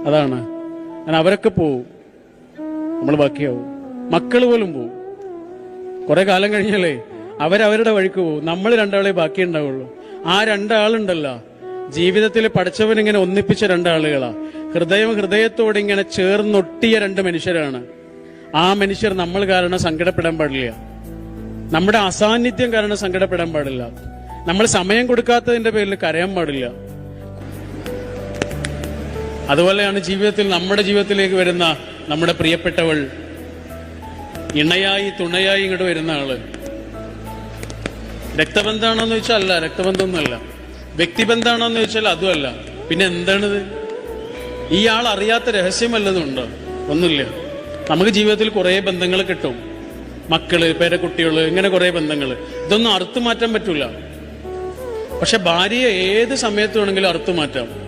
അതാണ്. കാരണം അവരൊക്കെ പോവും, നമ്മൾ ബാക്കിയാവും. മക്കൾ പോലും പോവും. കുറെ കാലം കഴിഞ്ഞാലേ അവരവരുടെ വഴിക്ക് പോവും. നമ്മൾ രണ്ടാളെ ബാക്കി ഉണ്ടാവുള്ളൂ. ആ രണ്ടാളുണ്ടല്ലോ ജീവിതത്തിൽ പഠിച്ചവൻ ഇങ്ങനെ ഒന്നിപ്പിച്ച രണ്ടാളുകളാ. ഹൃദയത്തോട് ഇങ്ങനെ ചേർന്നൊട്ടിയ രണ്ട് മനുഷ്യരാണ്. ആ മനുഷ്യർ നമ്മൾ കാരണം സങ്കടപ്പെടാൻ പാടില്ല. നമ്മുടെ അസാന്നിധ്യം കാരണം സങ്കടപ്പെടാൻ പാടില്ല. നമ്മൾ സമയം കൊടുക്കാത്തതിന്റെ പേരിൽ കരയാൻ പാടില്ല. അതുപോലെയാണ് നമ്മുടെ ജീവിതത്തിലേക്ക് വരുന്ന നമ്മുടെ പ്രിയപ്പെട്ടവൾ, ഇണയായി തുണയായി ഇങ്ങോട്ട് വരുന്ന ആള്. രക്തബന്ധാണോന്ന് ചോദിച്ചാൽ അല്ല, രക്തബന്ധമൊന്നുമല്ല. വ്യക്തിബന്ധാണോന്ന് ചോദിച്ചാൽ അതുമല്ല. പിന്നെ എന്താണിത്? ഈ ആൾ അറിയാത്ത രഹസ്യം വല്ലതും ഉണ്ടോ? ഒന്നുമില്ല. നമുക്ക് ജീവിതത്തിൽ കുറെ ബന്ധങ്ങൾ കിട്ടും, മക്കള്, പേരക്കുട്ടികള്, ഇങ്ങനെ കുറെ ബന്ധങ്ങൾ. ഇതൊന്നും അറുത്തു മാറ്റാൻ പറ്റൂല. പക്ഷെ ഭാര്യയെ ഏത് സമയത്ത് വേണമെങ്കിലും അറുത്തു മാറ്റാം.